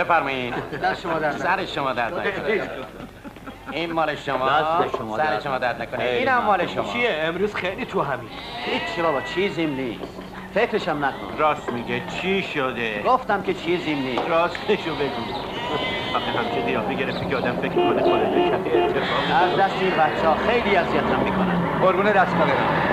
بفرمایید. دست شما درد سر شما درد نکنه. این مال شما. سر شما درد نکنه. اینم مال شما. چیه امروز خیلی تو همین؟ هیچی بابا، چیزیم نیست. فکرشم نکن. راست میگه. چی شده؟ گفتم که چیزیم نیست. راستشو بگو. آخه همچه قیافه گرفتی که آدم فکر کنه خودت به کف اتفاق. از دست این بچه‌ها خیلی اذیتم میکنن. قربون دست برم.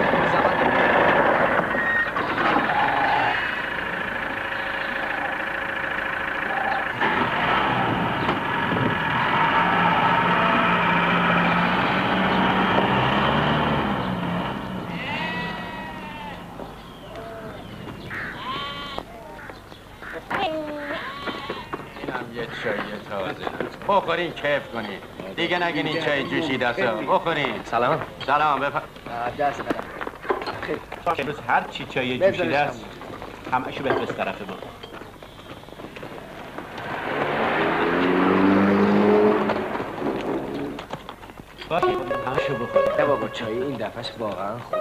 بخورین کیف کنین. دیگه نگین این چای جوشیده است. بخورین. سلام. سلام. دست برم. امروز هر چی چای جوشیده است همه‌شو بفرست طرف ما. همه‌شو بخور. نه بابا چای این دفعهش واقعا خوب.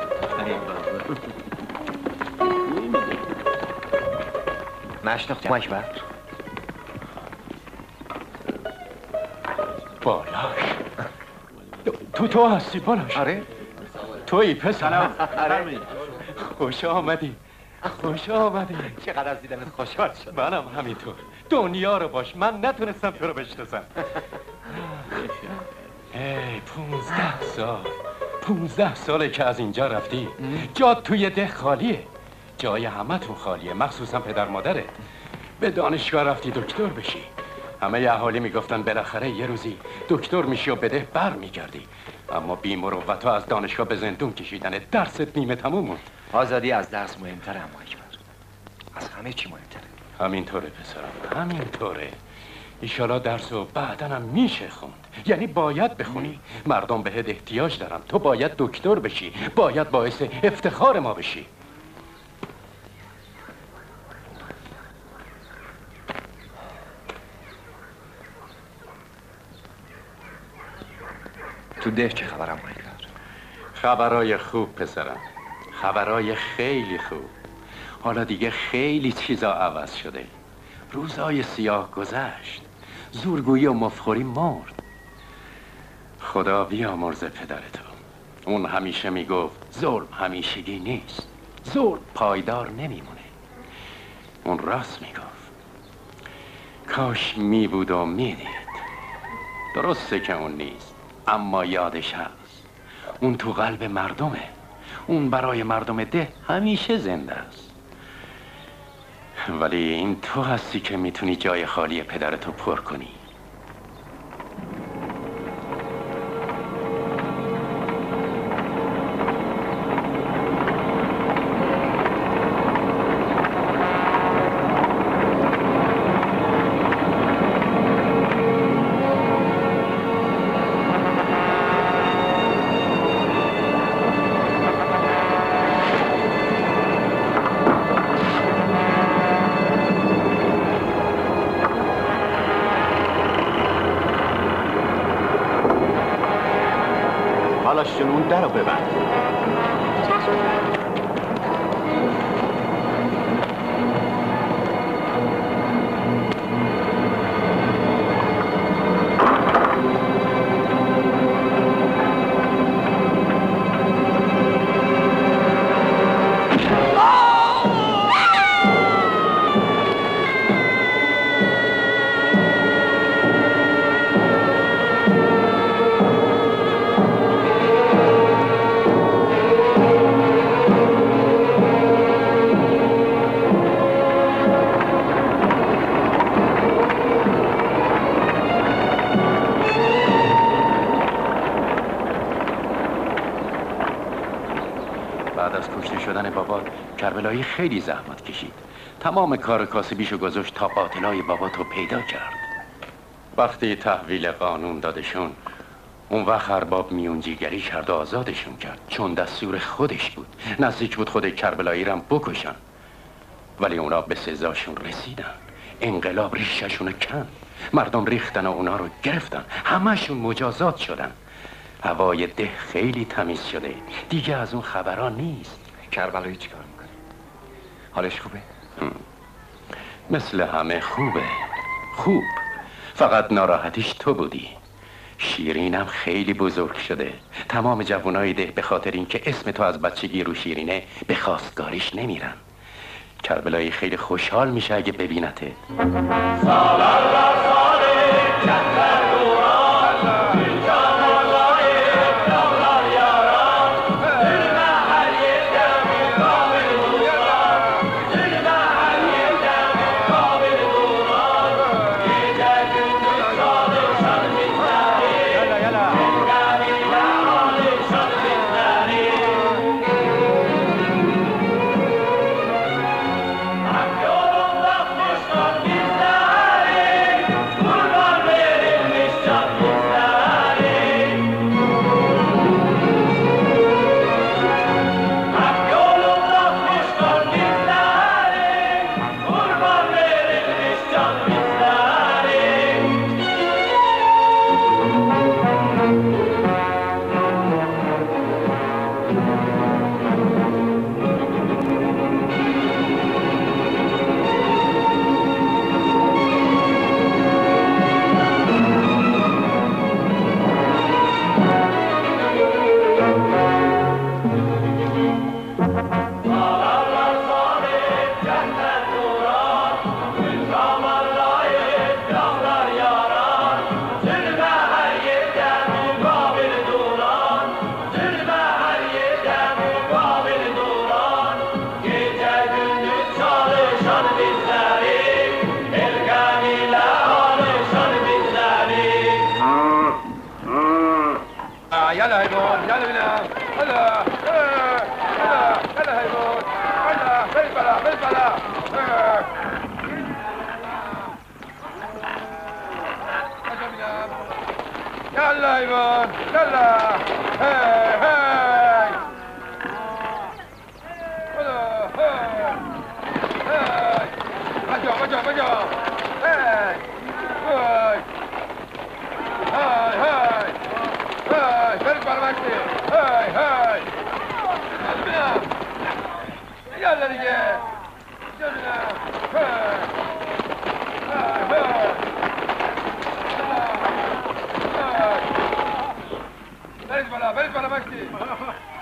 نشناختی مکبر؟ بالاش تو هستی بالاش؟ آره تویی پسرم. آره خوش آمدی. خوش آمدی. چقدر از دیدنت خوشحال شدم. منم همینطور. دنیا رو باش، من نتونستم تو رو بشناسم. ای 15 ساله که از اینجا رفتی. جا توی ده خالیه. جای همه تون خالیه، مخصوصا پدر مادرت. به دانشگاه رفتی دکتر بشی. همه اهالی میگفتن بالاخره یه روزی دکتر میشی و بده بر میگردی. اما بی مروت از دانشگاه به زندون کشیدن، درست نیمه تموم موند. آزادی از درس مهمتره اما اکبر. از همه چی مهمتره. همینطوره پسرم، همینطوره. ایشالا درسو بعدنم میشه خوند. یعنی باید بخونی. مردم بهت احتیاج دارن. تو باید دکتر بشی. باید باعث افتخار ما بشی. تو ده چه خبرم مکبر؟ خبرای خوب پسرم، خبرای خیلی خوب. حالا دیگه خیلی چیزا عوض شده. روزای سیاه گذشت. زورگویی و مفخوری مرد. خدا بیامرز پدرتو. اون همیشه میگفت ظلم همیشگی نیست. ظلم پایدار نمیمونه. اون راست میگفت. کاش میبود و میدید. درسته که اون نیست، اما یادش هست. اون تو قلب مردمه. اون برای مردم ده همیشه زنده است. ولی این تو هستی که میتونی جای خالی پدرتو پر کنی. اون در رو ببند. کربلایی خیلی زحمت کشید. تمام کار کاسبیشو گذاشت تا قاتلای باباتو پیدا کرد. وقتی تحویل قانون دادشون، اون وقت ارباب میونجیگری کرد و آزادشون کرد، چون دستور خودش بود. نزدیک بود خود کربلایی رم بکشن، ولی اونا به سزاشون رسیدن. انقلاب ریششون کن. مردم ریختن و اونا رو گرفتن. همهشون مجازات شدن. هوای ده خیلی تمیز شده. دیگه از اون خبران نیست. کربلایی چیکار میکنه؟ حالش خوبه؟ مثل همه خوبه. خوب. فقط ناراحتیش تو بودی. شیرینم خیلی بزرگ شده. تمام جوانای ده به خاطر اینکه اسم تو از بچگی رو شیرینه به خواستگاریش نمیرن. کربلایی خیلی خوشحال میشه اگه ببینته.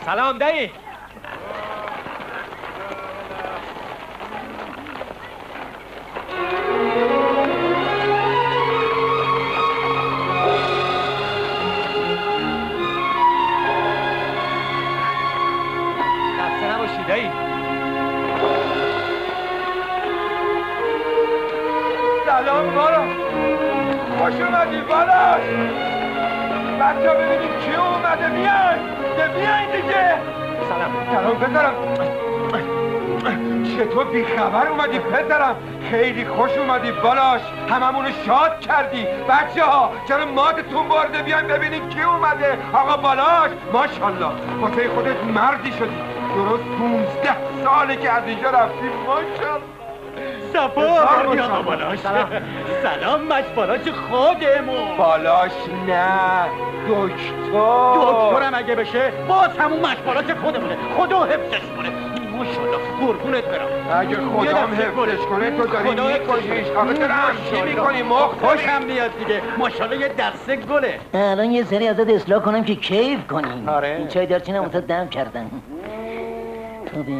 سلام دایی. خسته نباشی دایی. سلام بارا، خوش اومدی بالا. بچه ها ببینیم کی اومده. بیاین دیگه. سلام پدرم. چطور بیخبر اومدی پدرم؟ خیلی خوش اومدی بالاش. هممونو شاد کردی. بچه ها چرا ماتتون برده؟ بیاین ببینیم کی اومده. آقا بالاش ماشالله واسه خودت مردی شدی. درست 15 ساله که از اینجا رفتی. ماشالله. صفا بالاش. سلام مش بالاش خودمون. بالاش نه دکترم اگه بشه باز همون مش بالاش خودمونه. خدا حفظش کنه. ماشالله قربونت برم. اگه خدام حفظش کنه تو داری میکشیش. آقا چرا همچی میکنی؟ خوشم میاد دیگه. ماشالله یه دسته گله. الان یه سری ازت اصلاح کنم که کیف کنیم. آره. این چای دارچینم واسه دم کردن. خوبه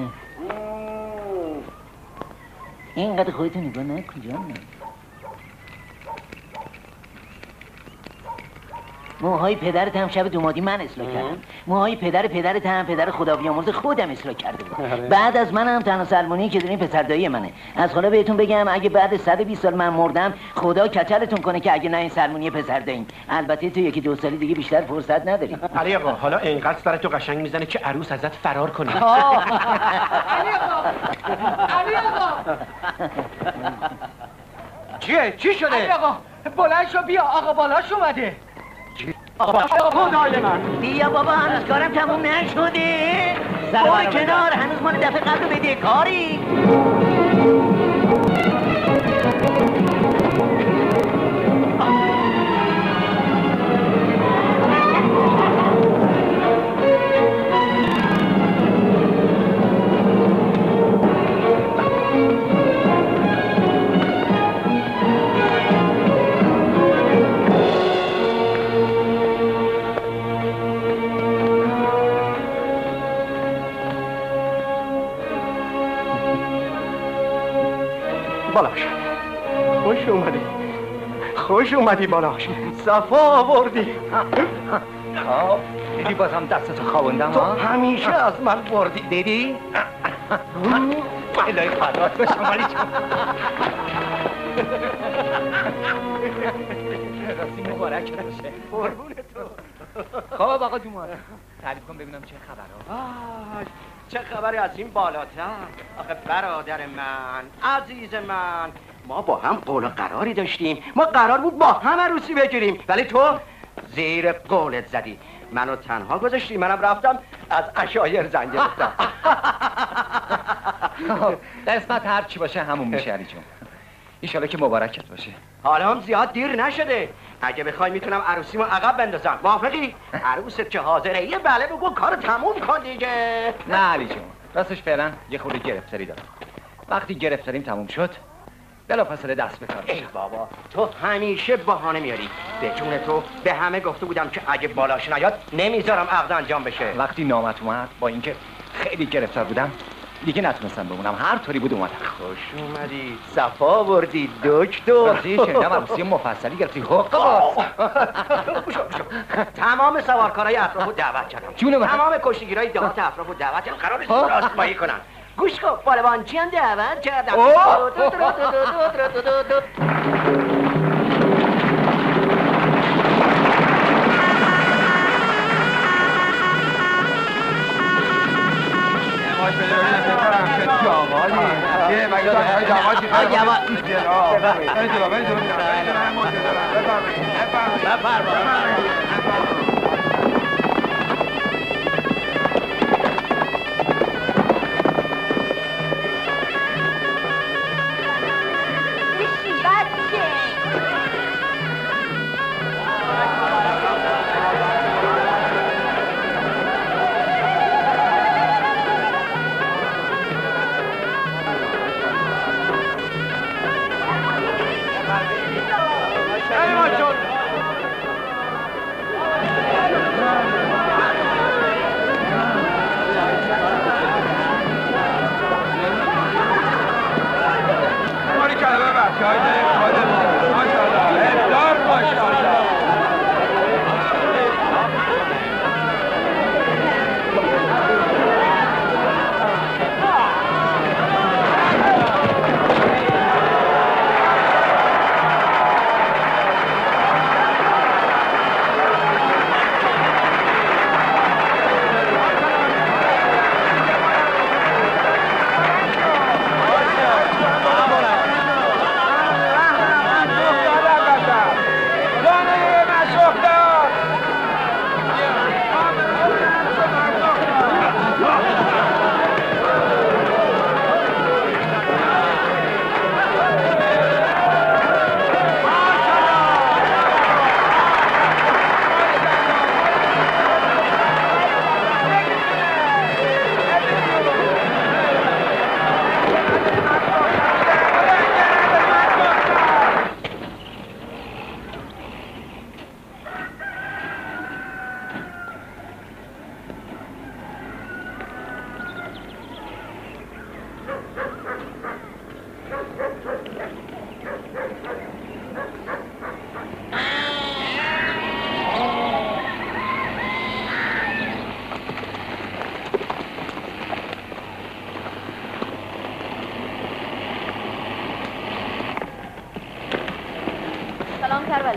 اینقدر خودتو نگاه نکن جانم. موهای پدرت هم شب دومادی من اصلاح کردم. موهای پدرت هم پدر خدا بیامرز خودم اصلاح کرده بود. بعد از من هم تنها سلمونی که دارین پسر دایی منه. از حالا بهتون بگم اگه بعد 120 سال من مردم خدا کچلتون کنه که اگه نه این سلمونی پسر دایین. البته تو 1-2 سالی دیگه بیشتر فرصت نداری. علی آقا حالا اینقدر سر تو قشنگ میزنه که عروس ازت فرار کنه. علی آقا چی شده؟ علی آقا بلند شو بیا. آقا بالاش اومده. خدای من. بیا بابا هنوز کارم تموم نشده. برو کنار هنوز مال دفعه قبل بده کاری. بالاش خوش اومدی بالاش صفا آوردی. دیدی بازم دستتو خوابوندم تو همیشه از من بردی دیدی؟ الهی فدات بشم ولی چون راستی مبارک باشه قربون تو. خب آقا دومان تعریف کن ببینم چه خبر ها. چه خبری از این بالاتر؟ آخه برادر من عزیز من ما با هم قول و قراری داشتیم. ما قرار بود با هم عروسی بگیریم ولی تو زیر قولت زدی منو تنها گذاشتی. منم رفتم از عشایر زنگ گرفتم. قسمت هر چی باشه همون میشه علی جون. ایشالا که مبارکت باشه. حالا هم زیاد دیر نشده. اگه بخوای میتونم عروسیمو عقب بندازم. موافقی؟ عروست که حاضره یه بله بگو کارو تموم کن دیگه. نه علی جون راستش فعلا یه خورده گرفتاری دارم. وقتی گرفتاریم تموم شد بلافاصله دست به کار. ای بابا تو همیشه بهانه میاری. به جون تو به همه گفته بودم که اگه بالاش نیاد نمیذارم عقد انجام بشه. وقتی نامت اومد با اینکه خیلی گرفتار بودم دیگه نتونستم بمونم. هر طوری بود اومدم. خوش اومدی صفا آوردی دکتر. راستی شنیدم عروسی مفصلی گرفتی. حق باز تمام سوارکارای اطرافو دعوت کردم. جون من. تمام کشتیگیرای دهات اطرافو دعوت کردم. قراره راستمایی کنن. گوش کن بالوانچی هم دعوت کردم.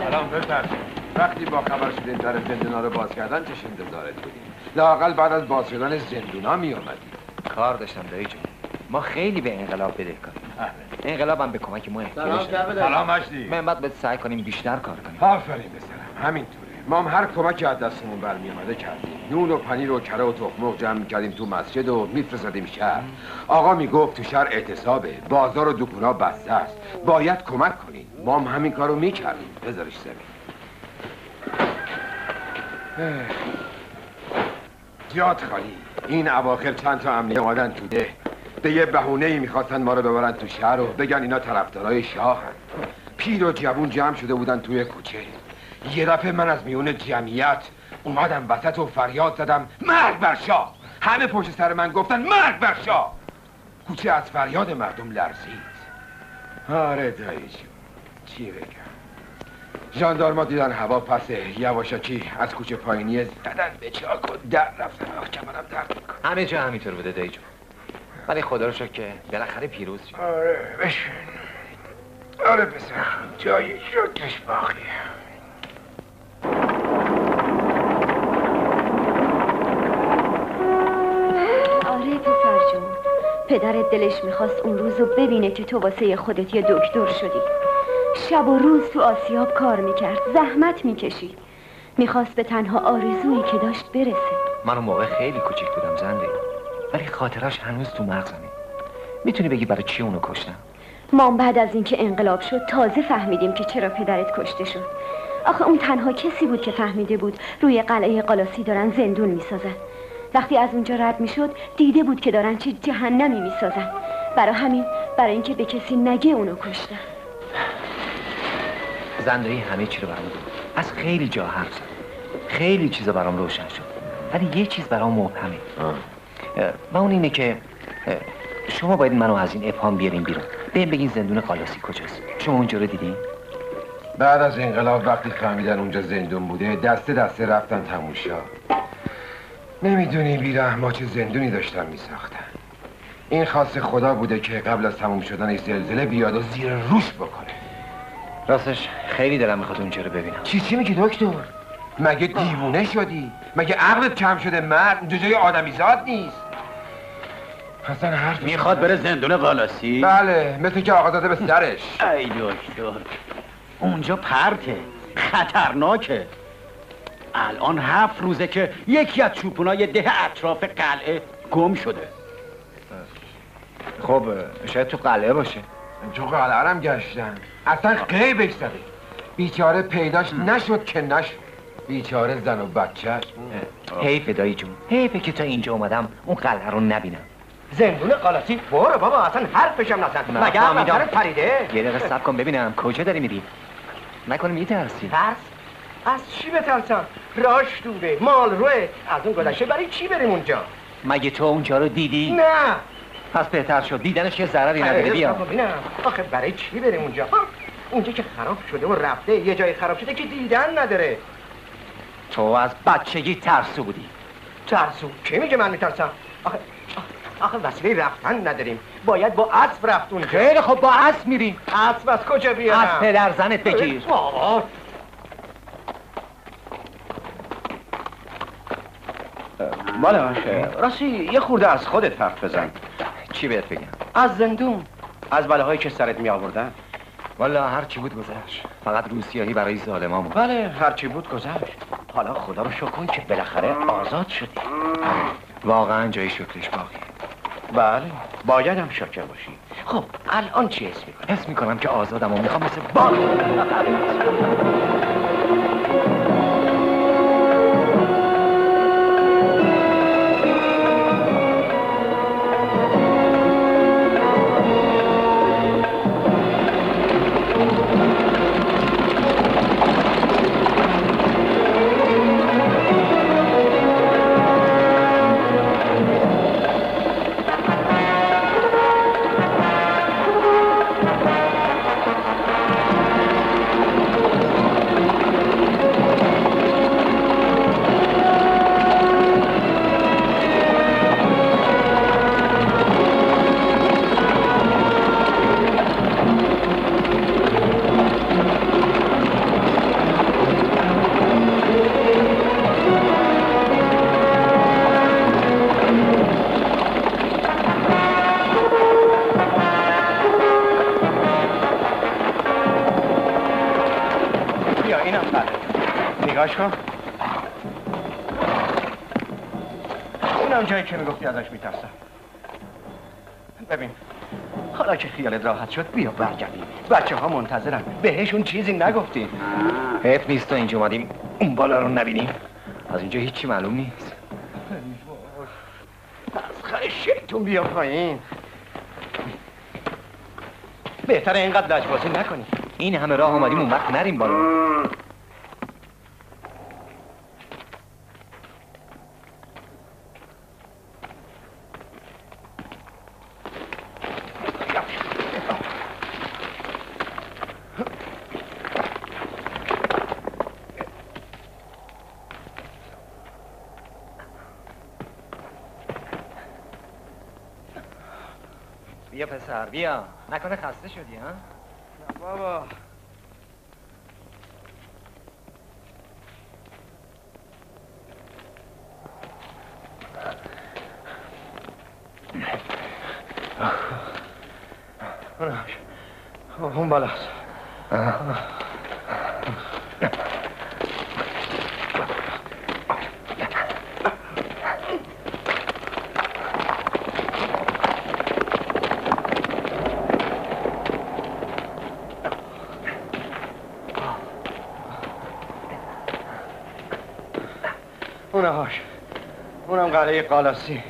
سلام پسر. وقتی با خبر شدیم در زندونا رو باز کردن چه انتظارت بودیم؟ لااقل بعد از باز شدن زندونا می اومدی. کار داشتم دایی جون. ما خیلی به انقلاب بدهکاریم. انقلاب هم به کمک ما احتیاج داره. سلام مجدی. من باید سعی کنیم بیشتر کار کنیم. آفرین پسرم. همینطوره. ما هم هر کمکی از دستمون برمی اومده کردیم. نون و پنیر و کره و تخم مرغ جمع می‌کردیم تو مسجد و می‌فرستادیم شهر. آقا میگفت تو شهر اعتصابه، بازار و دکونا بسته است. باید کمک کنین. ما هم همین کارو می‌کردیم. بذارش زمین. جات خالی. این اواخر چند تا امنیه اومدن تو ده. به یه بهونه‌ای می‌خواستن ما رو ببرن تو شهر و بگن اینا طرفدارای شاهن. پیر و جوون جمع شده بودن توی کوچه. یه دفعه من از میون جمعیت اومدم وسط و فریاد زدم مرگ بر شاه. همه پشت سر من گفتن مرگ بر شاه. کوچه از فریاد مردم لرزید. آره دایی جون، چی بگم؟ ژاندارما دیدن هوا پسه، یواشکی از کوچه پایینی زدن به چاک و در رفتن. آخ کمرم درد میکنه. همه جا همینطور بوده دایی جون، ولی خدا رو شکر که بالاخره پیروز شد. آره بشین. آره پسر، جای شکرش باقیه. آره پسر جون، پدرت دلش میخواست اون روزو ببینه که تو واسه خودت یه دکتر شدی. شب و روز تو آسیاب کار میکرد، زحمت میکشید، میخواست به تنها آرزویی که داشت برسه. من اون موقع خیلی کوچیک بودم زنده، ولی خاطرش هنوز تو مغزمه. میتونی بگی برای چی اونو کشتم؟ ما بعد از اینکه انقلاب شد تازه فهمیدیم که چرا پدرت کشته شد. آخه اون تنها کسی بود که فهمیده بود روی قلعه قالاسی دارن زندون میسازن. وقتی از اونجا رد میشد دیده بود که دارن چه جهنمی میسازن. برای اینکه به کسی نگه اونو کشتن. زندایی همه چی رو برام بود. از خیلی جا حرف زد، خیلی چیزا برام روشن شد، ولی یه چیز برام مبهمه. و اون اینه که شما باید منو از این ابهام بیارین بیرون. بهم بگین زندون قالاسی کجاست. شما اونجا رو دیدین؟ بعد از انقلاب وقتی فهمیدن اونجا زندون بوده دسته دسته رفتن تماشا. نمیدونی بیرحما چه زندونی داشتن میساختن. این خاص خدا بوده که قبل از تموم شدن زلزله بیاد و زیر روش بکنه. راستش خیلی دلم میخواد اونجا رو ببینم. چی میگی دکتر؟ مگه دیوونه شدی؟ مگه عقلت کم شده؟ مرد اونجا جای آدمیزاد نیست. حسن حرف میخواد بره زندون قالاسی؟ بله، مثل که آقا داده به سرش. ای دکتر، اونجا پرته، خطرناکه. الان 7 روزه که یکی از چوپونای ده اطراف قلعه گم شده. خب شاید تو قلعه باشه. تو قلعه هم گشتن، اصلا غیبش زده. بیچاره پیداش نشد که نشد. بیچاره زن و بچه. حیفه دایی جون، حیفه که تا اینجا اومدم اون قلعه رو نبینم. زندون قالاسی؟ برو بابا، اصلا حرفشم نزن. مگه عقل پریده؟ یه دقیقه صبر کن ببینم کجا داری میری. نکنه میترسی؟ ترس؟ از چی بترسم؟ راش دوره، مال روه. از اون گذشته برای چی بریم اونجا؟ مگه تو اونجا رو دیدی؟ نه. پس بهتر شد، دیدنش یه ضرری نداره. بیا ببینم. آخه برای چی بریم اونجا؟ اونجا که خراب شده و رفته، یه جای خراب شده که دیدن نداره. تو از بچگی ترسو بودی. ترسو؟ کی میگه من میترسم؟ آخه وسیله رفتن نداریم، باید با اسب رفت اونجا. خیلی خب با اسب میریم. اسب از کجا بیارم؟ از پدر زنت بگیر. بابا بالاش، راستی یه خورده از خودت حرف بزن. چی بهت بگم؟ از زندون، از بلاهایی که سرت می آوردن. والا هر چی بود گذشت، فقط روسیاهی برای ظالما بود. بله، هر چی بود گذشت. حالا خدا رو شکر کن که بالاخره آزاد شدی. واقعا جای شکرش باقیه. بله، باید هم شاکر باشی. خب الان چی حس میکنی؟ حس میکنم که آزادم و میخوام مثل بال. اینم جایی که میگفتی ازش میترسم. ببین حالا که خیالت راحت شد بیا برگردیم، بچه ها منتظرن، بهشون چیزی نگفتی. حیف نیست تا اینجا اومدیم اون بالا رو نبینیم. از اینجا هیچی معلوم نیست. از خر شیطون بیا پایین. بهتره اینقدر لجبازی نکنی. این همه راه اومدیم اون وقت نریم بالا. بیا پسر بیا، نکنه خسته شدی ها؟ نه بابا. اون بالاست. اونم قلعه قالاسی.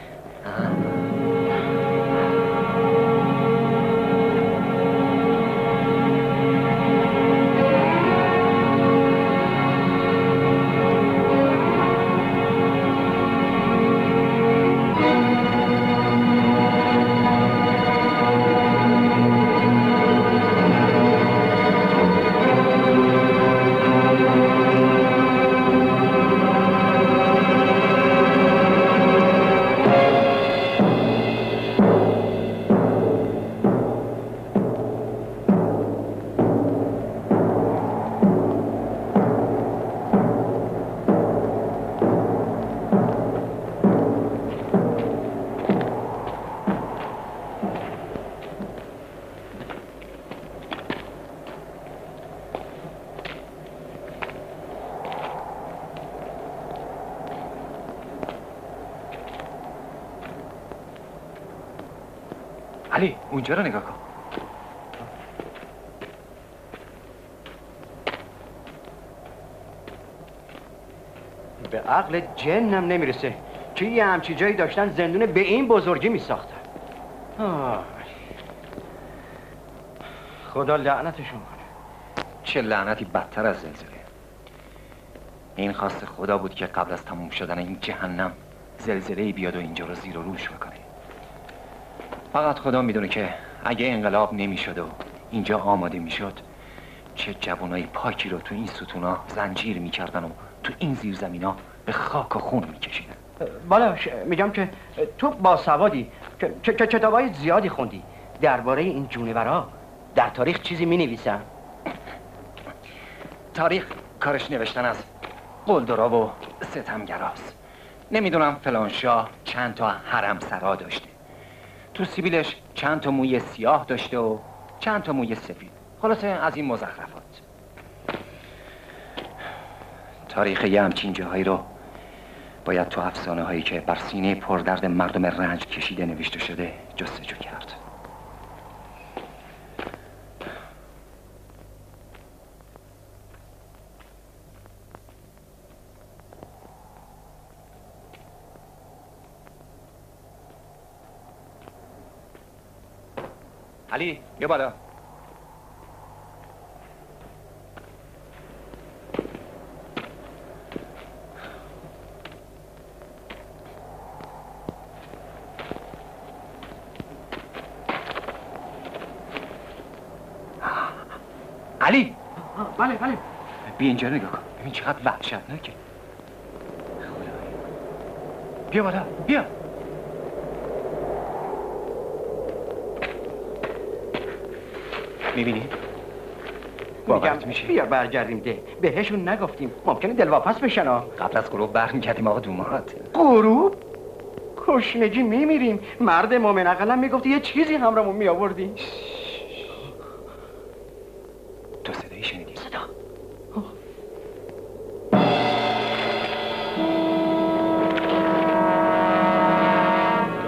علی اونجا رو نگاه کن. به عقل جنم نمیرسه که یه همچی جایی داشتن زندون به این بزرگی میساختن. خدا لعنتشون کنه. چه لعنتی بدتر از زلزله. این خواست خدا بود که قبل از تموم شدن این جهنم زلزله‌ای بیاد و اینجا رو زیر و روش بکنه. فقط خدا میدونه که اگه انقلاب نمیشد و اینجا آماده میشد چه جوانای پاکی رو تو این ستونا زنجیر میکردن و تو این زیرزمینا به خاک و خون میکشیدن. بالاش میگم که تو باسوادی که کتابای زیادی خوندی درباره این جونورا در تاریخ چیزی مینویسن؟ تاریخ کارش نوشتن از قلدرا و ستمگراست. نمیدونم فلان شاه چند تا حرم سرا داشته، تو سیبیلش چند تا موی سیاه داشته و چند تا موی سفید. خلاصه از این مزخرفات. تاریخ یه همچین جاهایی رو باید تو افسانه هایی که بر سینه پردرد مردم رنج کشیده نوشته شده جستجو کرد. علی بیا بالا. علی بله بله بیا اینجا نگاه کن، ببین چقدر وحشتناکه. بیا بالا بیا. میبینی؟ میگم بیا برگردیم ده. بهشون نگفتیم ممکنه دلواپس بشن ها. قبل از غروب برمیگردیم آقا دومات. غروب؟ کشنگی میمیریم. مرد مومن اقلا میگفتی یه چیزی همرامون میآوردی. تو صدایی شنیدی؟ صدا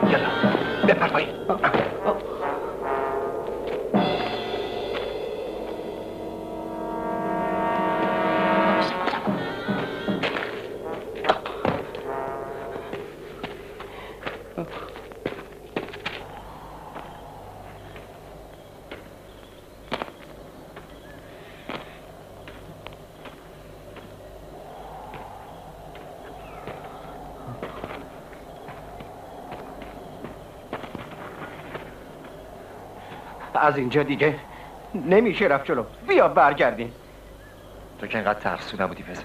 یلا بپر پایین. از اینجا دیگه نمیشه رفت جلو. بیا برگردیم. تو که اینقدر ترسو نبودی پسر.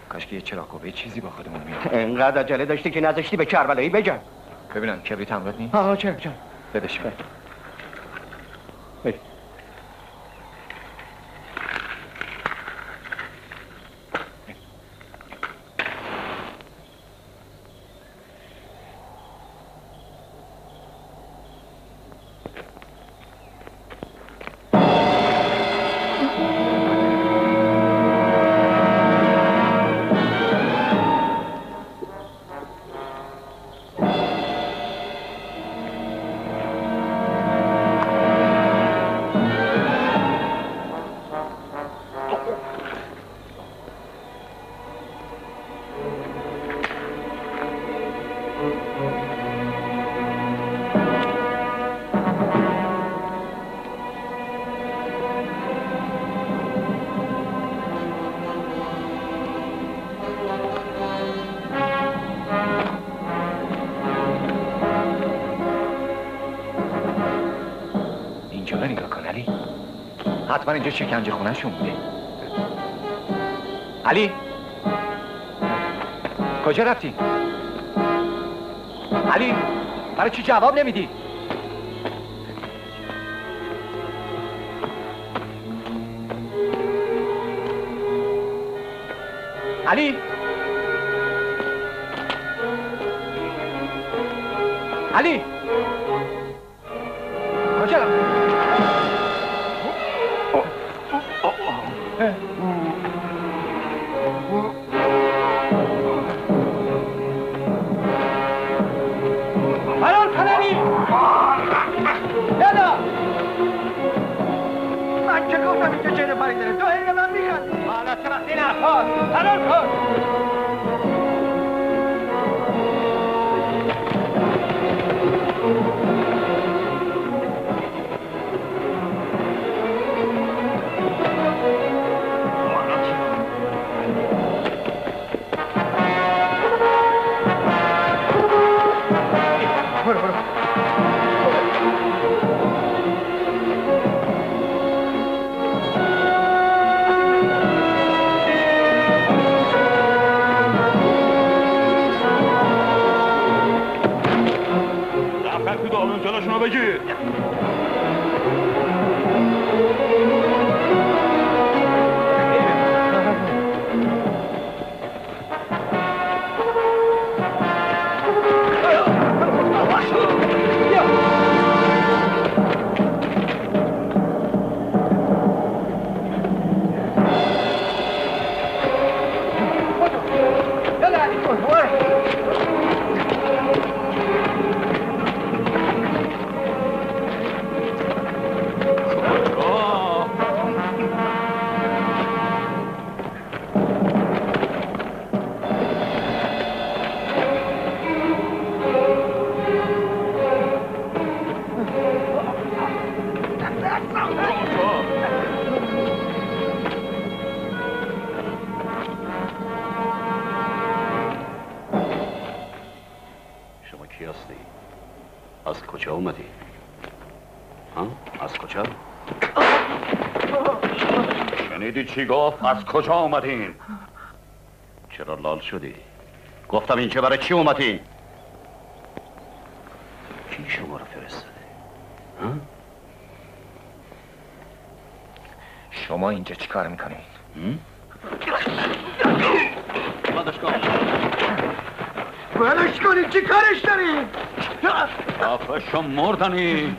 کاش که یه چراغ چیزی با خودمون میاد. اینقدر عجله داشتی که نذاشتی به کربلایی بگم. ببینم کبریت همراه نیست؟ آها چرا بدش بریم. بریم. حتما اینجا شکنجه خونه‌شون بوده. علی کجا رفتی؟ علی برای چی جواب نمیدی؟ علی علی کجا رفتی؟ من که گفتم اینجا چه پری داره تو هی من میخواد حالا چه وقتی نفاز حلال کن جلوشونو بگیر. از کجا اومدی؟ از کجا؟ شنیدی چی گفت؟ از کجا اومدین؟ چرا لال شدی؟ گفتم اینجا برای چی اومدین؟ کی شما رو فرستاده؟ شما اینجا چی کار میکنید؟ ولش کنید چی کارش دارید؟ آفشو مردنی.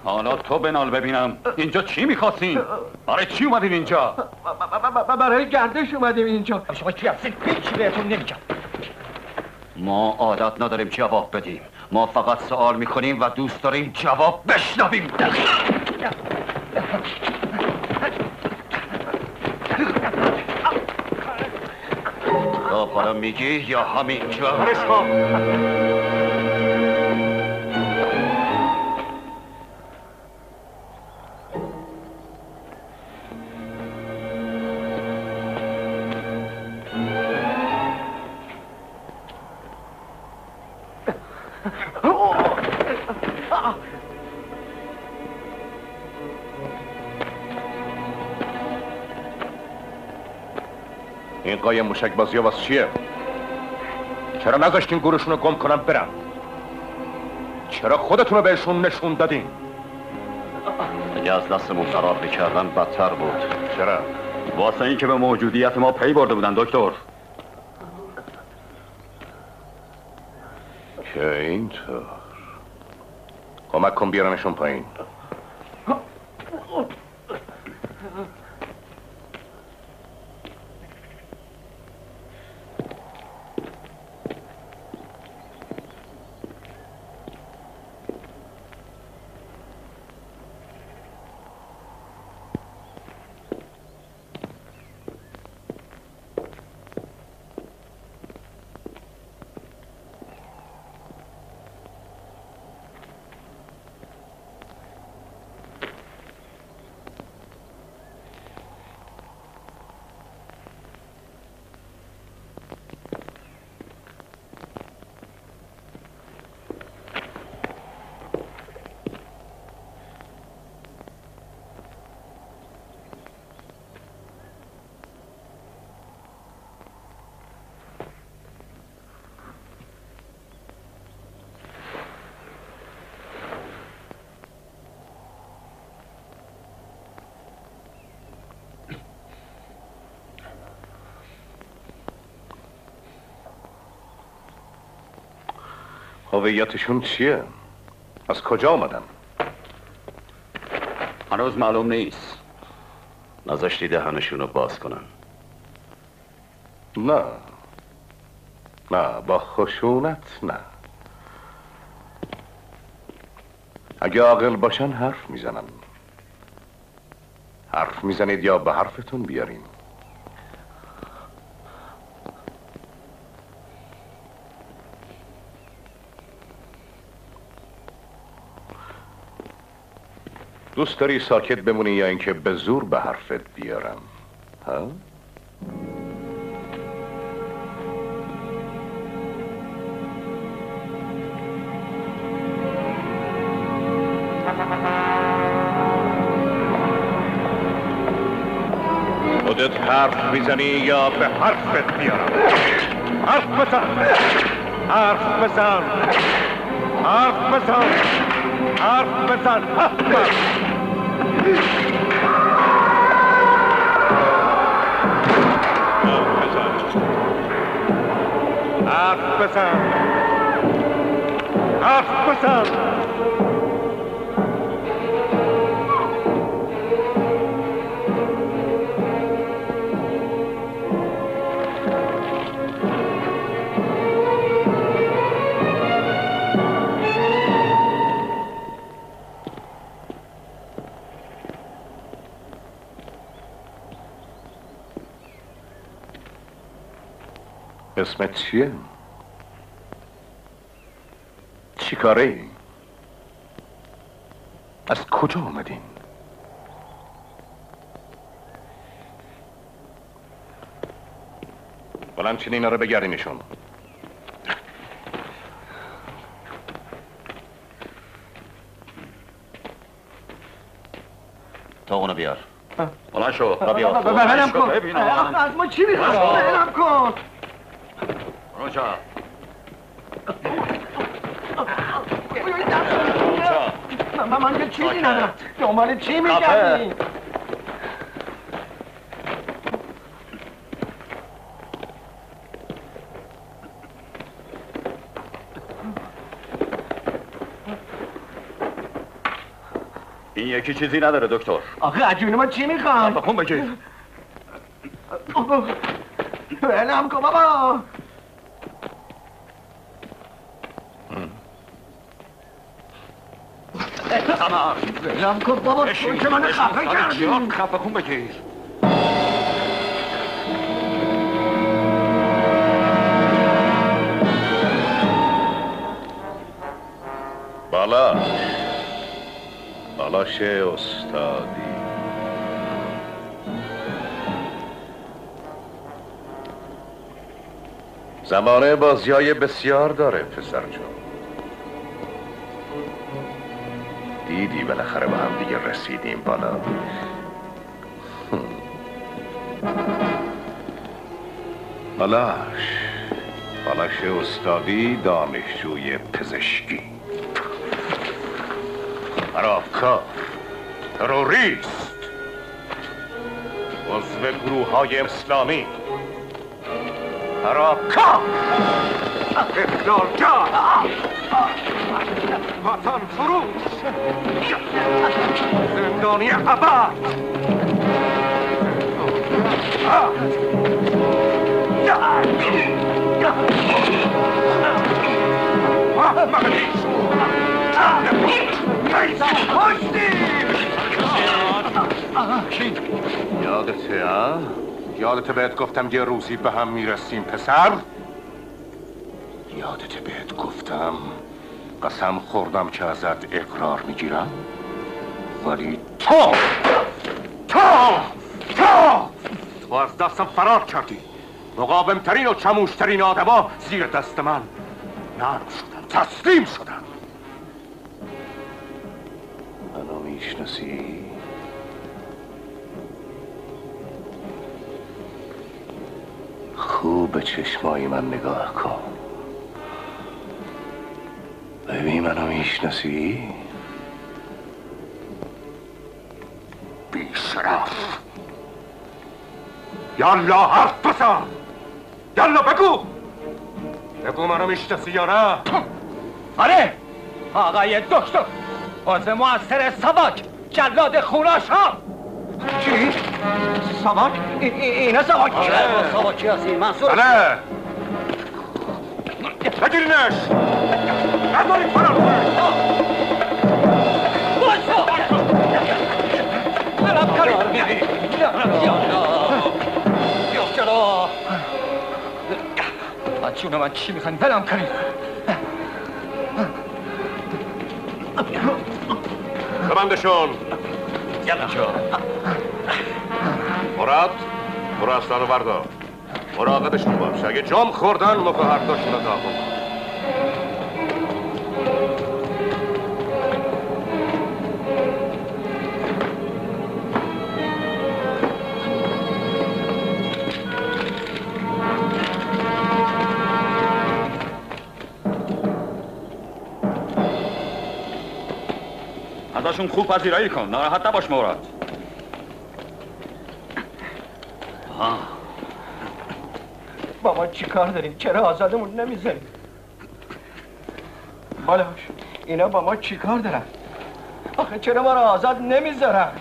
حالا تو بنال ببینم اینجا چی میخواستین؟ برای چی اومدین اینجا؟ برای گردش اومدیم اینجا. شما چی هستید؟ هیچی بهتون نمیگم. ما عادت نداریم جواب بدیم. ما فقط سوال میکنیم و دوست داریم جواب بشنویم. تو برا میگی یا همینجا؟ این قایم موشک بازی ها واسه چیه؟ چرا نذاشتین گورشون رو گم کنم برم؟ چرا خودتون رو بهشون نشون دادین؟ اگه از دستمون فرار میکردن بدتر بود. چرا؟ واسه این که به موجودیت ما پی برده بودن دکتر. که اینطور کمک کن بیارنشون پایین. هویتشون چیه؟ از کجا آمدن؟ هنوز معلوم نیست. نذاشتی دهنشون رو باز کنن. نه با خشونت نه. اگه عاقل باشن حرف میزنن. حرف میزنید یا به حرفتون بیارین. دوست داری ساکت بمونی یا اینکه به زور به حرفت بیارم؟ ها؟ خودت حرف میزنی یا به حرفت بیارم؟ حرف بزن! حرف بزن! حرف بزن! حرف بزن! حرف بزن! حرف بزن! حرف بزن! اسمت چیه؟ چی کاره ای؟ از کجا آمدین؟ بلند چین اینا رو بگردینشون. تا اونو بیار. بلند شو. را بیار. ببینم کن. از ما چی میخواست؟ ببینم کن. روچا. من که چیزی ندارم. دنبال چی میگردی؟ این یکی چیزی نداره دکتر. آخه از جون ما چی میخوان؟ بخون بگیر. بلم کن بابا. تمام. بلم کن بابا. تو که من خفه کردی. خفه کن بگیر. بالاش استادی. زمانه بازیای بسیار داره پسر جون. دیدی بالاخره با هم دیگه رسیدیم بالا. بالاش استادی، دانشجوی پزشکی. خرابکار، تروریست، عضو گروه های اسلامی، خرابکار، اخلالگر، وطن فروش، زندانی ابد. یادته ها؟ یادته بهت گفتم یه روزی به هم میرسیم پسر؟ یادته بهت گفتم قسم خوردم که ازت اقرار میگیرم؟ ولی تو از دستم فرار کردی. مقاومترین و چموشترین آدما زیر دست من نرم شدن، تسلیم شدن. منو میشناسی؟ خوب به چشمای من نگاه کن. ببین منو میشناسی؟ بی شرف. یالا حرف بزن. یالا بگو منو میشناسی یا نه؟ آره آقای دکتر، عضو مؤثر ساواک، جلاد خوناشام. چی؟ ساواک؟ اینا ساواک؟ آره با ساواکی هستی منصور. بله بگیرینش. نذارید فرار کنید. باشو برم کنید. یا چرا از جون من چی میخواین برم کنید؟ ببندشون. مراد برو اسلحه بردار. مراقبشون باش. اگه جام خوردن موقع هر دوشون رو داغون کن. ازشون خوب پذیرایی کن، ناراحت نباش مراد. با ما چی کار داریم؟ چرا آزادمون نمیذاریم؟ بالاش اینا با ما چی کار دارن؟ آخه چرا ما رو آزاد نمیذارن؟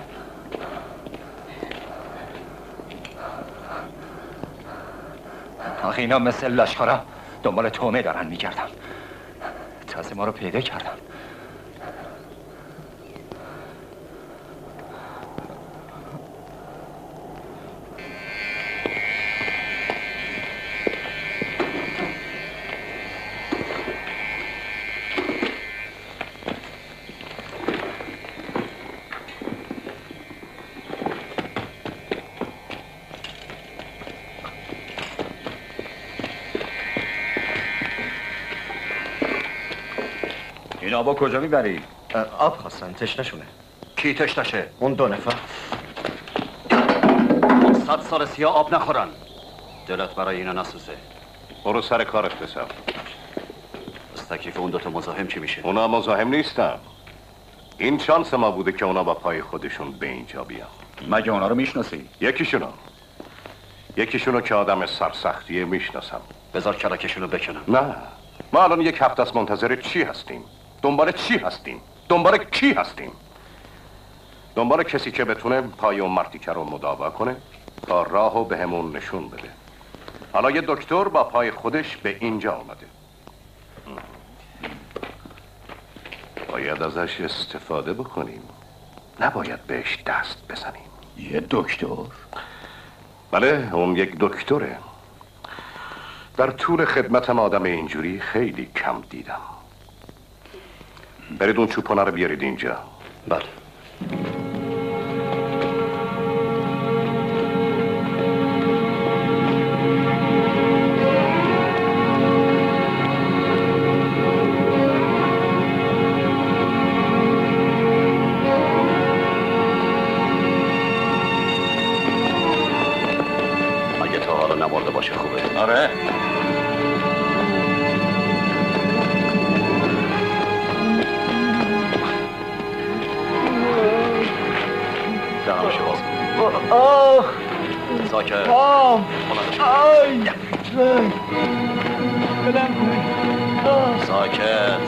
آخه اینا مثل لشکرا دنبال تومه دارن میگردن. تازه ما رو پیدا کردن. این آبا کجا میبری؟ آب خواستن، تشنشونه. کی تشنشه؟ اون دو نفر. 100 سال سیاه آب نخورن. دلت برای اینا نسوزه. برو سر کارت پسر. از تکلیف اون دوتا مزاحم چی میشه؟ اونا مزاحم نیستن. این شانس ما بوده که اونا با پای خودشون به اینجا بیان. مگه اونا رو میشناسی؟ یکیشونو که آدم سرسختیه میشناسم. بذار کلکشونو بکنم. نه، ما الان یک هفته است منتظر چی هستیم؟ دنبال چی هستیم؟ دنبال کی هستیم؟ دنبال کسی که بتونه پای اون مرتیکه رو مداوا کنه تا راهو به همون نشون بده. حالا یه دکتر با پای خودش به اینجا آمده. باید ازش استفاده بکنیم، نباید بهش دست بزنیم. یه دکتر؟ بله، اون یک دکتره. در طول خدمتم آدم اینجوری خیلی کم دیدم. برید اون چوپانه رو بیارید اینجا. بله. اگه تا حالا نمرده باشه خوبه. آره. باشه. ساکت.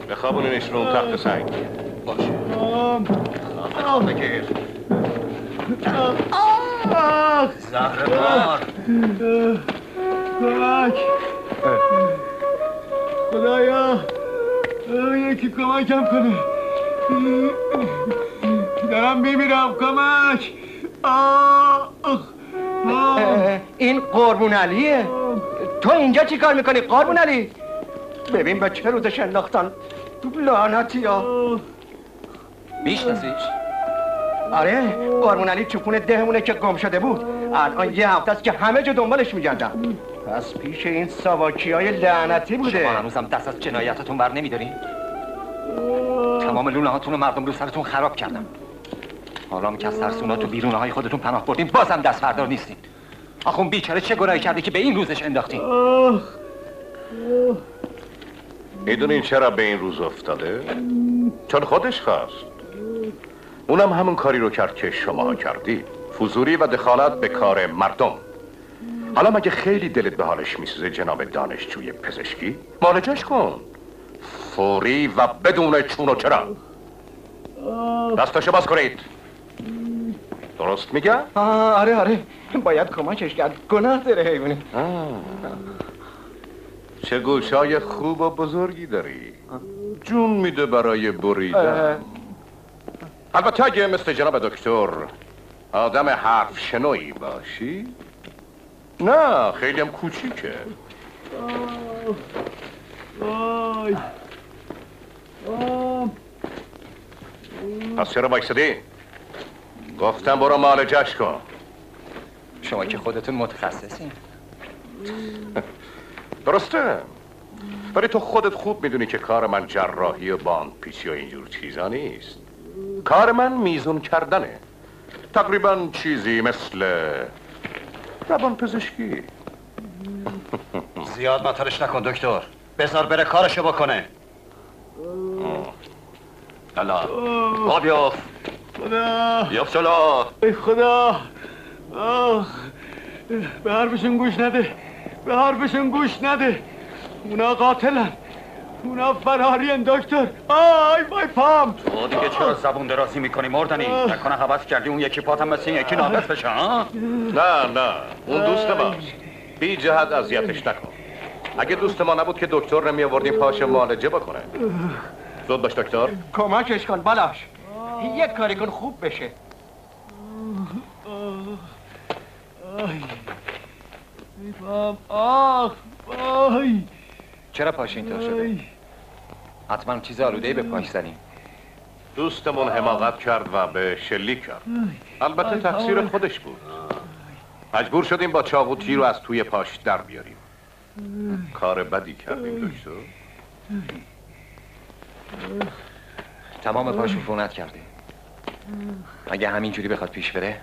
بخوابونینش رو اون تخت سنگ. باشه. بگیر. زهرمار. کمک. خدایا یکی کمکم کنه. دارم میمیرم. کمک. این قربون علیه. تو اینجا چی کار میکنی قربون علی؟ ببین به چه روزش انداختن. لعنتی ها. میشناسیش؟ آره قربون علی چوپون دهمونه که گم شده بود. الان یه هفته است که همه جا دنبالش میگردن. پس پیش این ساواکی های لعنتی بوده. شما هنوزم دست از جنایتتون بر نمیدارین؟ تمام لونه هاتون رو مردم رو سرتون خراب کردم. حالا که از ترسونا تو بیرونه های خودتون پناه بردین بازم دست بردار نیستین. آخه اون بیچاره چه گناهی کرده که به این روزش انداختین؟ میدونین چرا به این روز افتاده؟ چون خودش خواست. اونم همون کاری رو کرد که شما کردی. فضولی و دخالت به کار مردم. حالا مگه خیلی دلت به حالش میسوزه جناب دانشجوی پزشکی؟ معالجش کن. فوری و بدون چون و چرا. دستاشو باز کنید. درست میگم؟ آره باید کمکش کرد. گناه داره حیوانی. چه گوشای خوب و بزرگی داری. جون میده برای بریدن. البته اگه مثل جناب دکتر آدم حرف شنوی باشی. نه خیلی هم کوچیکه. پس چرا بایستدی؟ گفتم برو معالجش کن. شما که خودتون متخصصین. درسته. ولی تو خودت خوب میدونی که کار من جراحی و باندپیچی و اینجور چیزا نیست. کار من میزون کردنه. تقریبا چیزی مثل روان پزشکی. زیاد مطرش نکن دکتر. بذار بره کارشو بکنه. الله با بیافت. خدا بیافت جلو. ای خدا. به حرفشون گوش نده. به حرفشون گوش نده. اونا قاتلن. اونا فرارین دکتر. آی وای پام. تو دیگه چرا زبون درازی میکنی مردنی؟ نکنه حوض کردی اون یکی پاتم مثل این یکی ناقص بشه ها؟ نه اون دوست ماست. بی جهت اذیتش نکن. اگه دوست ما نبود که دکتر نمی آوردیم پاش معالجه بکنه. زود باش دکتر. کمکش کن بالاش. یک کاری کن خوب بشه. چرا پاش اینطور شده؟ حتما چیز آلوده‌ای به پاش زدیم. دوستمون حماقت کرد و به شلیک کرد. البته تقصیر خودش بود. مجبور شدیم با چاقو تیر رو از توی پاش در بیاریم. کار بدی کردیم دکتر. تمام پاش عفونت کرده. اگه همینجوری بخواد پیش بره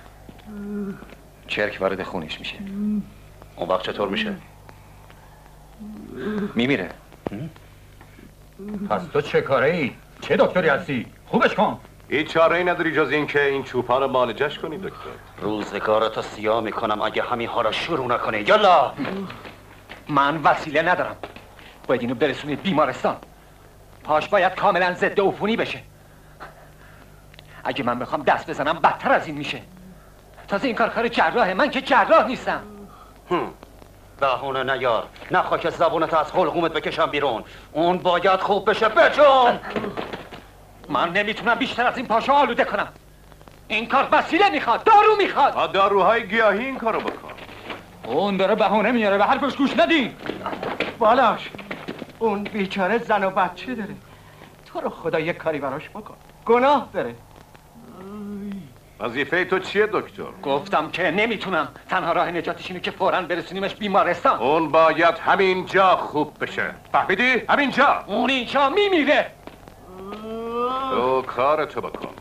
چرک وارد خونش میشه. اون وقت چطور میشه؟ میمیره. پس تو چه کاره ای؟ چه دکتری هستی؟ خوبش کن. هیچ چاره ای نداری جز این که این چوپان رو معالجش کنی دکتر. روزگارتو سیاه میکنم اگه همین ها را شروع نکنی. یالا. من وسیله ندارم. باید اینو برسونید بیمارستان. پاش باید کاملا ضد عفونی بشه. اگه من بخوام دست بزنم بدتر از این میشه. تازه این کار جراحه. من که جراح نیستم. بهونه نیار. نخوا که زبونتو از حلقومت بکشم بیرون. اون باید خوب بشه بجون. من نمیتونم بیشتر از این پاشو آلوده کنم. این کار وسیله میخواد. دارو میخواد. داروهای گیاهی این کارو بکن. اون داره بهونه میاره. به حرفش گوش ندین. بالاش اون بیچاره زن و بچه داره. تو رو خدا یک کاری براش بکن. گناه داره. وظیفه تو چیه دکتر؟ گفتم که نمیتونم. تنها راه نجاتش اینه که فوراً برسونیمش بیمارستان. اون باید همینجا خوب بشه. فهمیدی؟ همینجا. اون اینجا میمیره. تو کارتو بکن.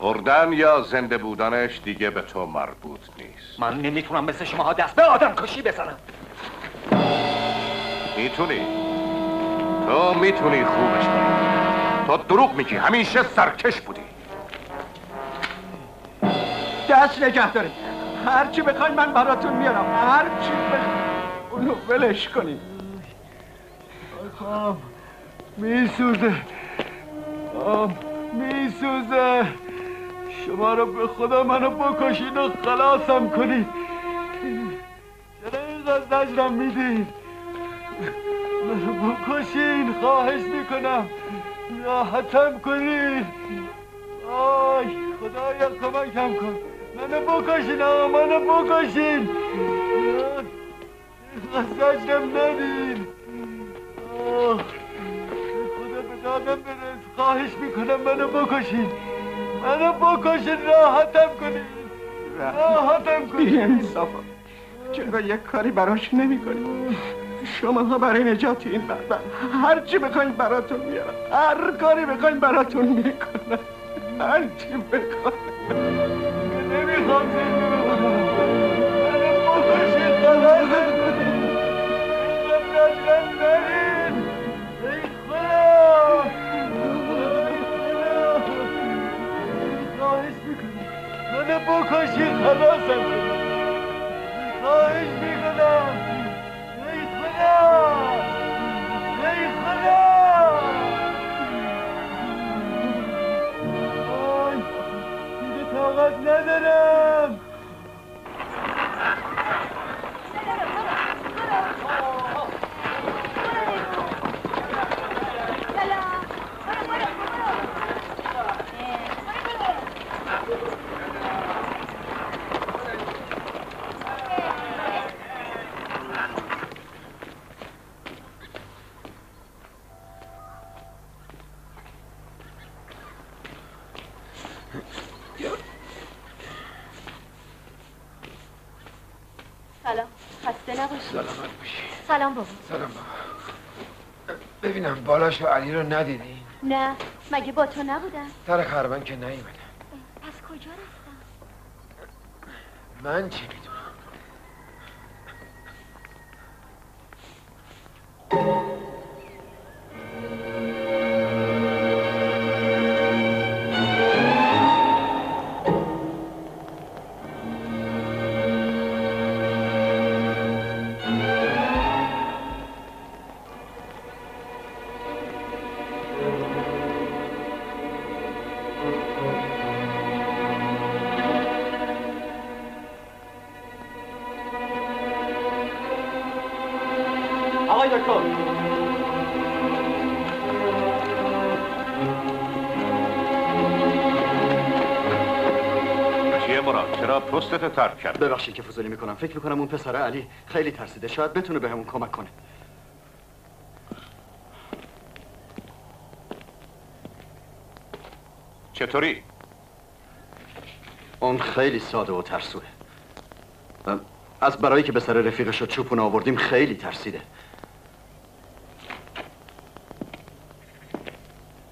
مردن یا زنده بودنش دیگه به تو مربوط نیست. من نمیتونم مثل شما دست به آدم کشی بزنم. میتونی. تو میتونی خوبش کنی. تو دروغ میگی، همیشه سرکش بودی. دست نگه دارید. هرچی بخواین من براتون میارم. هرچی بخواین. اونو ولش کنید. میسوزه. میسوزه. شما رو به خدا منو بکشید و خلاصم کنید. چرا اینقدر زجرم میدین؟ منو بکشین، خواهش میکنم. راحتم کنید. آی خدایا کمکم کن. منو بکشین آقا، منو بکشین. اینقدر زجرم ندین. خدا به دادم برس. خواهش میکنم منو بکشین. منو بکشین، راحتم کنید. راحتم کنید. بی انصافا. چرا یک کاری براش نمی کنید؟ شما ها برای نجات این بدبخت هر چی بخواین براتون میارم. هر کاری بخواین براتون میکنم. هر چی بخواین. نمیخوام زنده بمونم. منو بکشین، خلاصم کنید. اینقدر نجرم ندین. ای خدا. خواهش میکنم منو بکشین، خلاصم کنید. خواهش میکنم. ای خدا. ای خدا. آی دیگه طاقت ندارم. سلام، خسته نباشی. سلامت باشی. سلام بابا. سلام بابا. ببینم بالاش و علی رو ندیدین؟ نه، مگه با تو نبودن؟ سر خربن که نیومدن. پس کجا رفتن؟ من چی میدونم؟ آقای دکتر. چیه مراد؟ چرا پستت ترک کرد؟ ببخشید که فضولی میکنم. فکر میکنم اون پسر علی خیلی ترسیده. شاید بتونه بهمون کمک کنه. چطوری؟ اون خیلی ساده و ترسوه. از برایی که به سر رفیقش رو چوپون آوردیم خیلی ترسیده.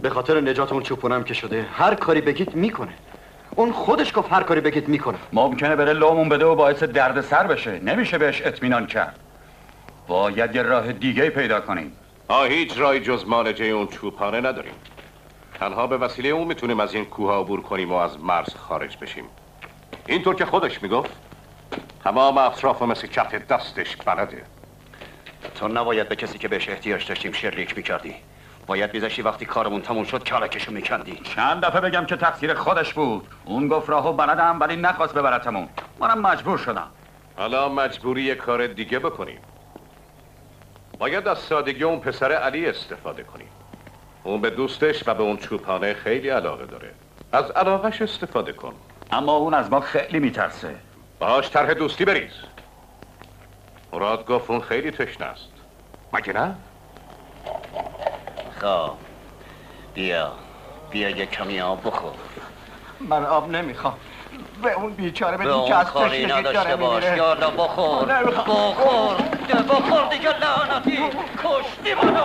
به خاطر نجات اون چوپونم که شده هر کاری بگید میکنه. اون خودش گفت هر کاری بگید میکنه. ممکنه بره لامون بده و باعث درد سر بشه. نمیشه بهش اطمینان کرد. باید یه راه دیگه پیدا کنیم. هیچ راهی جز معالجه اون چوپانه نداریم. تنها به وسیله اون میتونیم از این کوه عبور کنیم و از مرز خارج بشیم. اینطور که خودش میگفت تمام اطراف مثل کف دستش بلده. تو نباید به کسی که بهش احتیاج داشتیم شلیک میکردی. باید میذاشتی وقتی کارمون تموم شد کلکشو میکندی. چند دفعه بگم که تقصیر خودش بود. اون گفت راهو بلدم ولی نخواست ببرتمون. منم مجبور شدم. حالا مجبوری یه کار دیگه بکنیم. باید از سادگی اون پسر علی استفاده کنیم. اون به دوستش و به اون چوپانه خیلی علاقه داره. از علاقش استفاده کن. اما اون از ما خیلی میترسه. باهاش طرح دوستی بریز. مراد گفت اون خیلی تشنه است. مگه نه؟ خب بیا یه کمی آب بخور. من آب نمیخوام. به اون بیچاره به بدین اون که از کاری تشنگی نداشته داره باش. میمیره. یالا بخور. بخور. بخور دیگه لعنتی. کشتی منو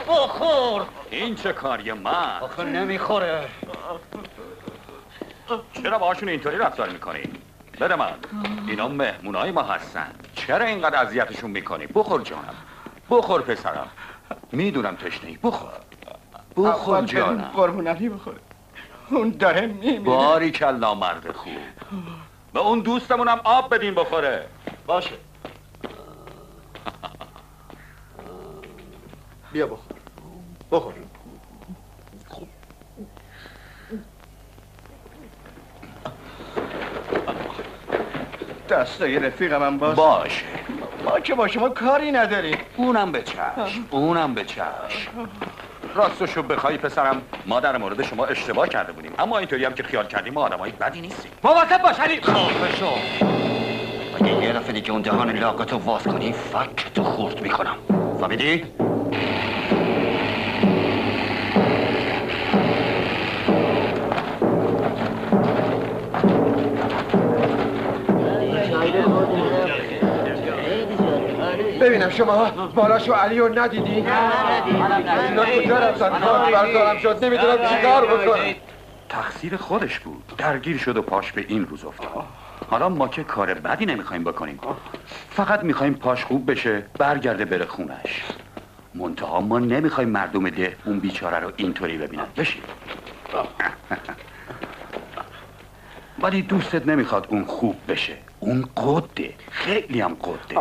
بخور. این چه کاریه من؟ آخه نمیخوره. چرا باهاشون اینطوری رفتار میکنی؟ بده من. اینا مهمونای ما هستن. چرا اینقدر اذیتشون میکنی؟ بخور جانم. بخور پسرم. میدونم تشنه‌ای. بخور جانم. قربون علی بخوره. اون داره میمیره. باریکلا مرد خوب. به اون دوستمونم آب بدین بخوره. باشه. بیا بخور. دستای رفیقم هم باشه. ما که با شما کاری نداریم. اونم به چشم. راستشو بخوای پسرم، ما در مورد شما اشتباه کرده بودیم، اما اینطوری هم که خیال کردیم ما آدمای بدی نیستیم. مواظب باش علی. خفه شو. اگه یه دفعه دیگه اون دهان لاغتو واز کنی فکتو خورد میکنم. فهمیدی؟ ببینم شما بالاشو علیو ندیدی؟ اینا کجا رفتن؟ کار بردارم شد نمیدونم چی کار بکنم. تقصیر خودش بود، درگیر شد و پاش به این روز افتاد. حالا ما که کار بدی نمیخوایم بکنیم، فقط میخوایم پاش خوب بشه برگرده بره خونش. منتها ما نمیخوایم مردم ده اون بیچاره رو اینطوری ببینن. بشین. ولی دوستت نمیخواد اون خوب بشه. اون قده، خیلی هم قده.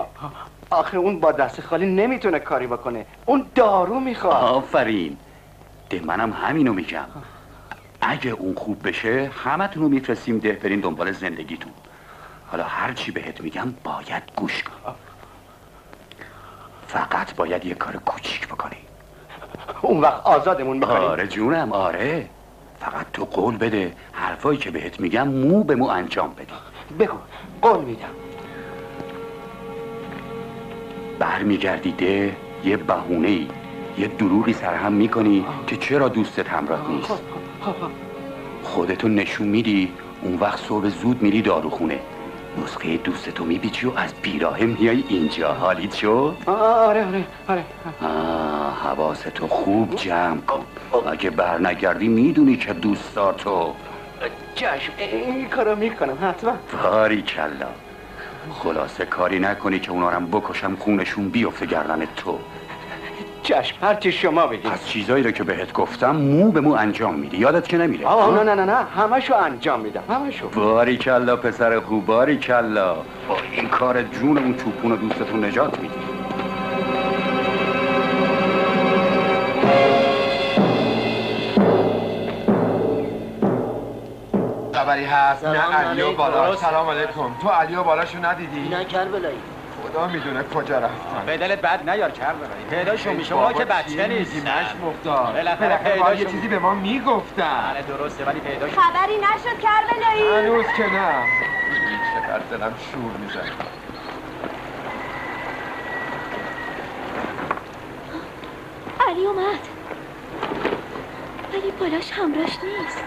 آخه اون با دست خالی نمیتونه کاری بکنه. اون دارو میخواد. آفرین. ده منم همینو میگم. اگه اون خوب بشه همتون رو میفرستیم ده برین دنبال زندگیتون. حالا هر چی بهت میگم باید گوش کن. فقط باید یه کار کوچیک بکنی. اون وقت آزادمون میکنی. آره جونم آره. فقط تو قول بده حرفایی که بهت میگم مو به مو انجام بدی. بگو. قول میدم. برمیگردی ده یه بهونه‌ای یه دروغی سرهم میکنی که چرا دوستت همراه نیست. خودتو نشون میدی. اون وقت صبح زود میری داروخونه، نسخه دوستتو میبیچی و از بیراهه میای اینجا. حالیت شد؟ آره. حواستو خوب جمع کن. اگه برنگردی میدونی که دوست دار تو. چشم این کارو میکنم حتما. باریکلا. خلاصه کاری نکنی که اونا رم بکشم خونشون بیفته گردن تو. چشم هرچی شما بگید. از چیزایی رو که بهت گفتم مو به مو انجام میدی. یادت که نمیره؟ نه همشو انجام میدم. همشو. باریکلا پسر خوب. باریکلا. با این کار جون اون توپون دوستتون نجات میدی. خبری هست؟ نه علیو بالا. سلام علیکم. تو علیو بالاشو ندیدی؟ نه کربلایی. خدا میدونه کجا رفتن. به دلت بد نیار کربلایی. پیداشون میشه. ما که بچه نیستیم. مختار. بالاخره پیداشون یه چیزی به ما میگفتن. بله درسته ولی پیداشون خبری نشد کربلایی. هنوز که نه. چقدر دلم شور میزنه. علی اومد ولی بالاش همراش نیست.